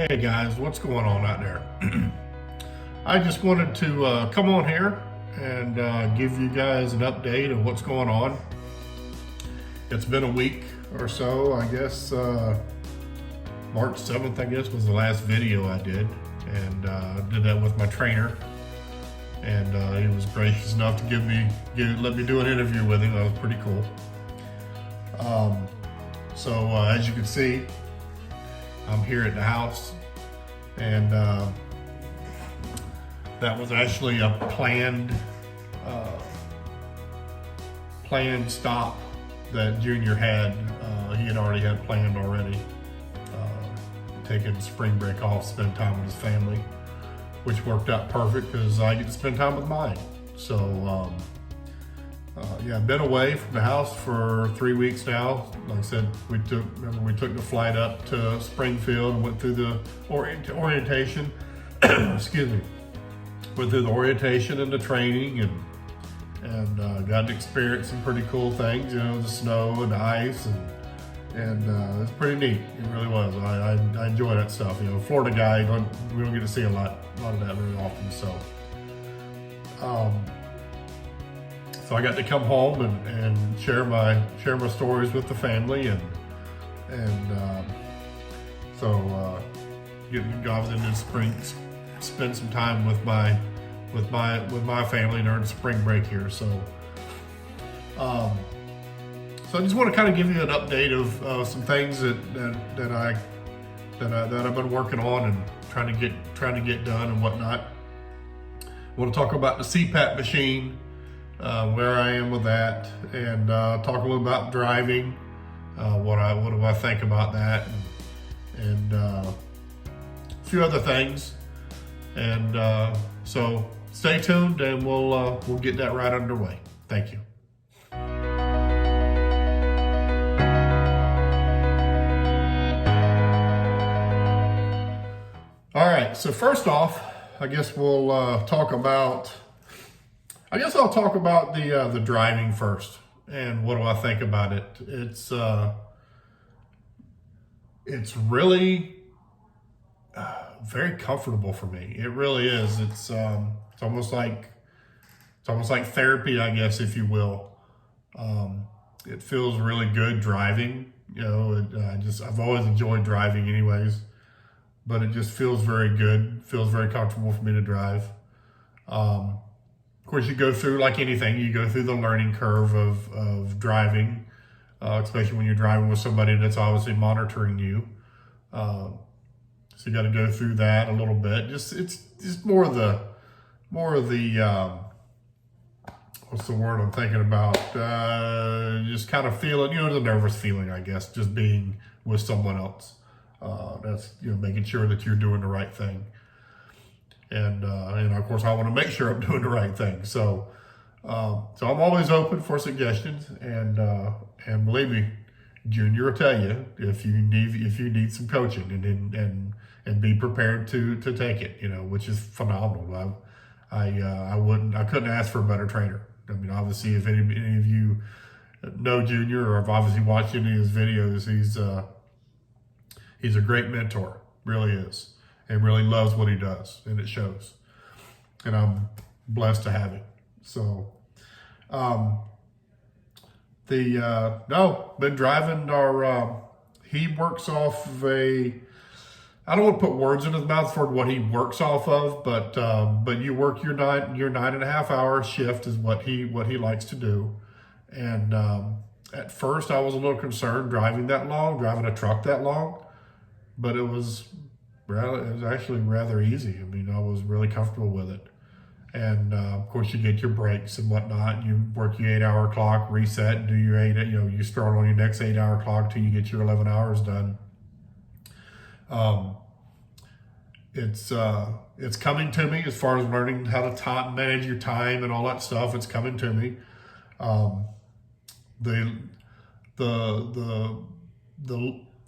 Hey guys, what's going on out there? I just wanted to come on here and give you guys an update of what's going on. It's been a week or so, I guess. March 7th, I guess, was the last video I did, and did that with my trainer. And he was gracious enough to let me do an interview with him. That was pretty cool. So as you can see, I'm here at the house, and that was actually a planned stop that Junior had. He had already had planned already, taking spring break off, spend time with his family, which worked out perfect because I get to spend time with mine. So yeah, I've been away from the house for 3 weeks now. Like I said, we took the flight up to Springfield and went through the orientation. Excuse me. Went through the orientation and the training, and got to experience some pretty cool things. You know, the snow and the ice, and it's pretty neat. It really was. I enjoy that stuff. You know, Florida guy, we don't get to see a lot of that very often. So I got to come home and share my stories with the family, and so I was in the spring, spend some time with my family during spring break here. So I just want to kind of give you an update of some things that I've been working on and trying to get done and whatnot. I want to talk about the CPAP machine. Where I am with that, and talk a little about driving, what do I think about that, and a few other things. And so stay tuned, and we'll get that right underway. Thank you. All right. So first off, I guess I'll talk about the driving first, and what do I think about it. It's really very comfortable for me. It really is. It's almost like therapy, I guess, if you will. It feels really good driving. You know, I've always enjoyed driving anyways, but it just feels very good. Feels very comfortable for me to drive. Of course, you go through, like anything, you go through the learning curve of driving, especially when you're driving with somebody that's obviously monitoring you. So you got to go through that a little bit. It's just more of the what's the word I'm thinking about? Just kind of feeling, the nervous feeling, I guess, just being with someone else. That's, making sure that you're doing the right thing. And of course, I want to make sure I'm doing the right thing. So I'm always open for suggestions, and believe me, Junior will tell you if you need some coaching, and be prepared to take it. Which is phenomenal. I couldn't ask for a better trainer. I mean, obviously, if any of you know Junior or have obviously watched any of his videos, he's a great mentor. Really is. And really loves what he does, and it shows. And I'm blessed to have him. So, been driving our. He works off of I don't want to put words in his mouth for what he works off of, but you work your 9.5 hour shift is what he likes to do. And at first, I was a little concerned driving a truck that long, but it was actually rather easy. I mean, I was really comfortable with it. And of course, you get your breaks and whatnot. You work your 8-hour clock, reset, do your you start on your next 8-hour clock till you get your 11 hours done. It's coming to me as far as learning how to manage your time and all that stuff. It's coming to me.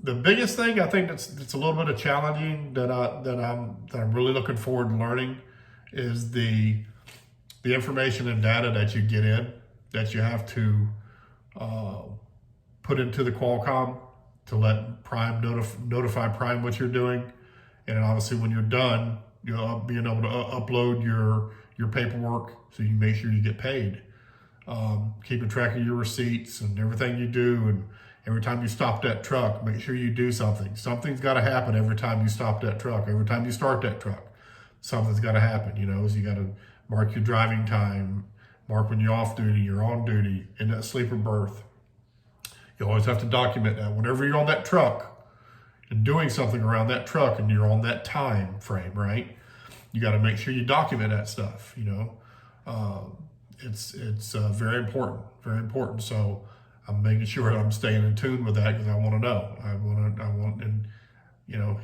The biggest thing I think that's a little bit of challenging that I'm really looking forward to learning is the information and data that you get in, that you have to put into the Qualcomm to let Prime notify Prime what you're doing, And then obviously when you're done, being able to upload your paperwork so you can make sure you get paid. Keeping track of your receipts and everything you do, and every time you stop that truck, make sure you do something. Something's got to happen every time you stop that truck. Every time you start that truck, something's got to happen. So you got to mark your driving time, mark when you're off duty, you're on duty, in that sleeper berth. You always have to document that. Whenever you're on that truck and doing something around that truck and you're on that time frame, right? You got to make sure you document that stuff. It's very important, very important. So I'm making sure I'm staying in tune with that because I want to know. And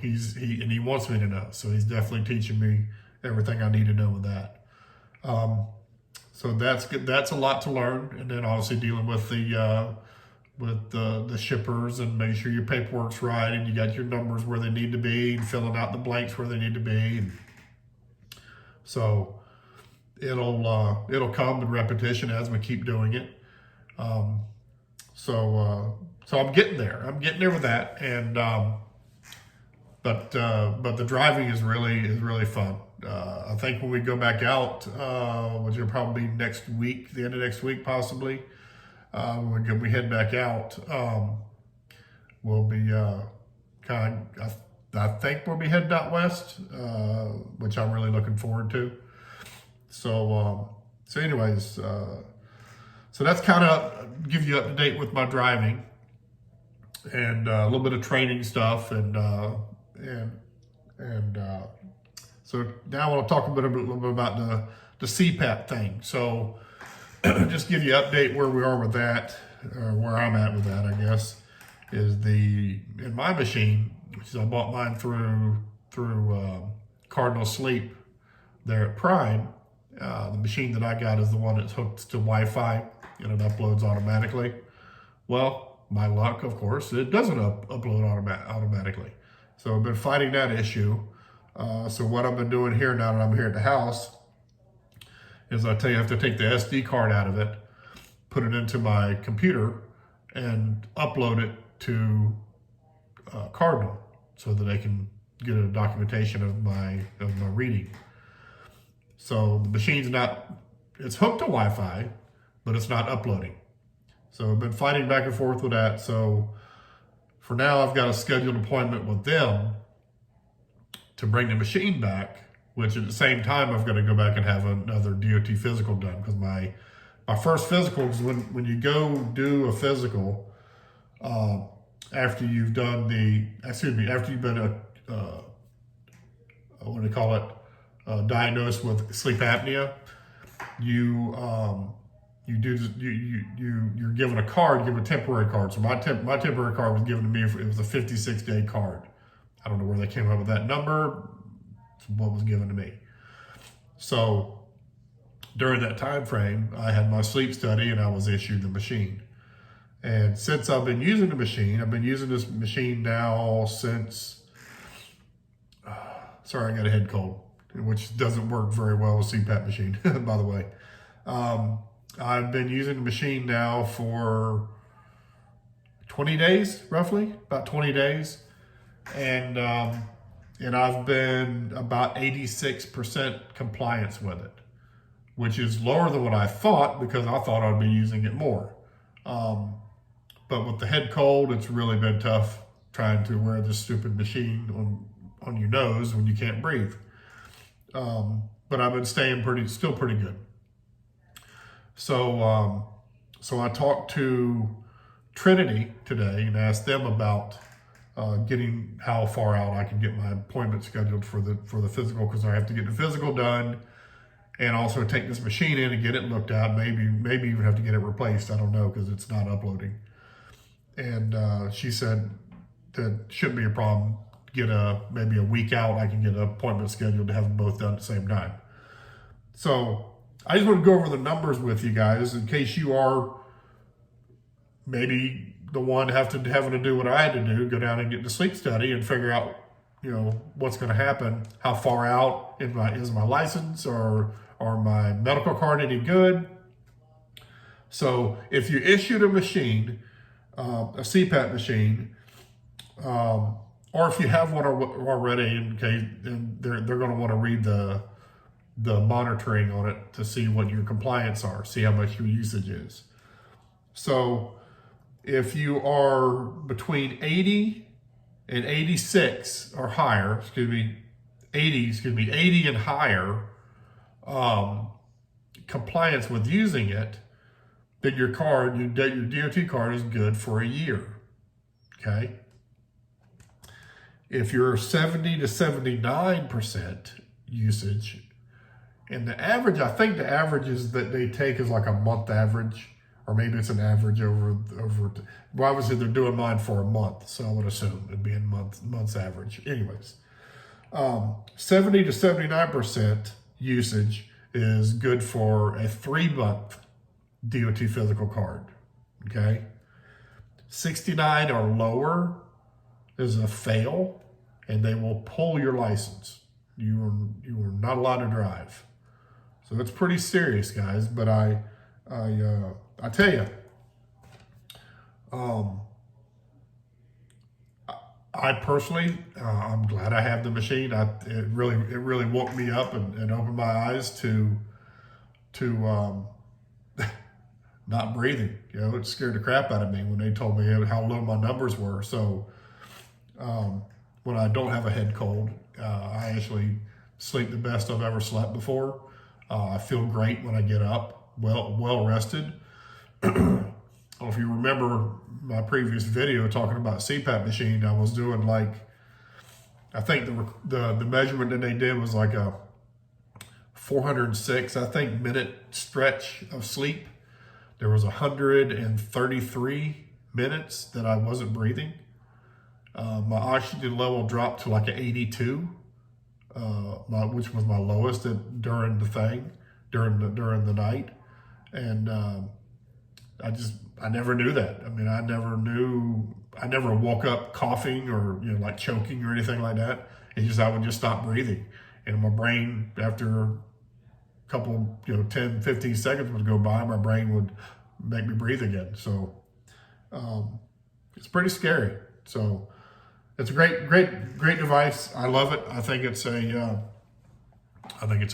he wants me to know. So he's definitely teaching me everything I need to know with that. So that's good. That's a lot to learn. And then obviously dealing with the shippers and making sure your paperwork's right and you got your numbers where they need to be and filling out the blanks where they need to be. And so it'll come in repetition as we keep doing it. So I'm getting there. I'm getting there with that. And but the driving is really fun. I think when we go back out, which will probably be next week, the end of next week possibly, when we head back out, we'll be I think we'll be heading out west, which I'm really looking forward to. So anyways, so that's kind of give you up to date with my driving and a little bit of training stuff, and so now I want to talk a little bit about the CPAP thing. So just give you an update where we are with that, or where I'm at with that, I guess, is in my machine, which is I bought mine through Cardinal Sleep there at Prime. The machine that I got is the one that's hooked to Wi-Fi and it uploads automatically. Well, my luck, of course, it doesn't upload automatically. So I've been fighting that issue. So what I've been doing here now that I'm here at the house is I have to take the SD card out of it, put it into my computer, and upload it to Cardinal so that they can get a documentation of my reading. So the machine's it's hooked to Wi-Fi, but it's not uploading. So I've been fighting back and forth with that. So for now, I've got a scheduled appointment with them to bring the machine back, which at the same time, I've got to go back and have another DOT physical done, because my first physical is when you go do a physical, after you've been what do they call it? Diagnosed with sleep apnea, you're given a card, given a temporary card. So my temporary card was given to me. It was a 56-day card. I don't know where they came up with that number. It's what was given to me. So during that time frame, I had my sleep study and I was issued the machine. And since I've been using the machine, I've been using this machine now since, sorry, I got a head cold, which doesn't work very well with CPAP machine, by the way. I've been using the machine now for 20 days, roughly, about 20 days. And I've been about 86% compliance with it, which is lower than what I thought, because I thought I'd be using it more. But with the head cold, it's really been tough trying to wear this stupid machine on your nose when you can't breathe. But I've been staying still pretty good. So I talked to Trinity today and asked them about getting how far out I can get my appointment scheduled for the physical, because I have to get the physical done and also take this machine in and get it looked at. Maybe even have to get it replaced. I don't know, because it's not uploading. And she said that shouldn't be a problem. Maybe a week out, I can get an appointment scheduled to have them both done at the same time. So I just want to go over the numbers with you guys in case you are maybe the one having to do what I had to do, go down and get the sleep study and figure out, what's going to happen. How far out is my license or my medical card any good? So if you issued a machine, a CPAP machine, or if you have one already, okay, then they're going to want to read the monitoring on it to see what your compliance are, see how much your usage is. So if you are between 80 and 86 or higher, 80 and higher compliance with using it, then your DOT card is good for a year, okay? If you're 70 to 79% usage, and the average, I think the average is that they take is like a month average, or maybe it's an average over. Well, obviously they're doing mine for a month, so I would assume it'd be a month's average. Anyways, 70 to 79% usage is good for a 3-month DOT physical card. Okay, 69 or lower is a fail, and they will pull your license. You are not allowed to drive. So it's pretty serious, guys. But I tell you, I personally, I'm glad I have the machine. It really woke me up and opened my eyes to not breathing. You know, it scared the crap out of me when they told me how low my numbers were. So when I don't have a head cold, I actually sleep the best I've ever slept before. I feel great when I get up, well rested. If you remember my previous video talking about CPAP machine, I was doing like, I think the measurement that they did was like a 406, I think, minute stretch of sleep. There was 133 minutes that I wasn't breathing. My oxygen level dropped to like an 82, which was my lowest during the night. And I never knew that. I mean, I never woke up coughing or, you know, like choking or anything like that. It's just, I would just stop breathing. And my brain, after a couple, 10, 15 seconds would go by, my brain would make me breathe again. So it's pretty scary. So it's a great device. I love it. I think it's a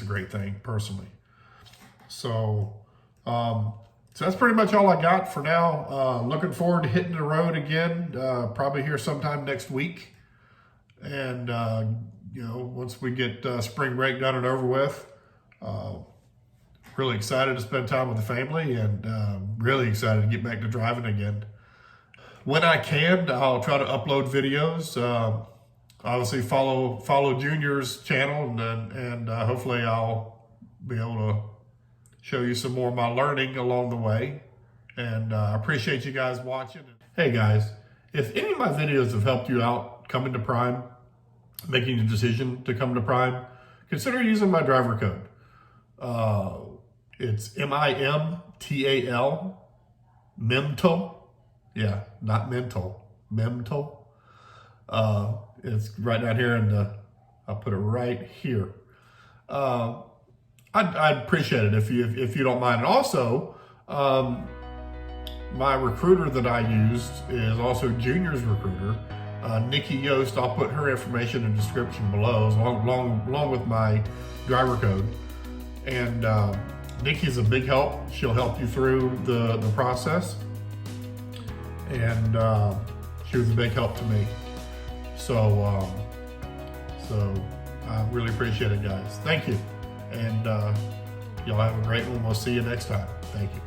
great thing personally. So that's pretty much all I got for now. Looking forward to hitting the road again, probably here sometime next week. And, once we get spring break done and over with, really excited to spend time with the family, and really excited to get back to driving again. When I can, I'll try to upload videos. Obviously follow Junior's channel, and hopefully I'll be able to show you some more of my learning along the way. And I appreciate you guys watching. Hey guys, if any of my videos have helped you out coming to Prime, making a decision to come to Prime, consider using my driver code. It's MIMTAL, MIMTAL. Yeah, not mental, MIMTAL. It's right down here I'll put it right here. I'd appreciate it if you don't mind. And also, my recruiter that I used is also Junior's recruiter, Nikki Yost. I'll put her information in the description below, along with my driver code. And Nikki's a big help. She'll help you through the process. And she was a big help to me. So I really appreciate it, guys. Thank you. And y'all have a great one. We'll see you next time. Thank you.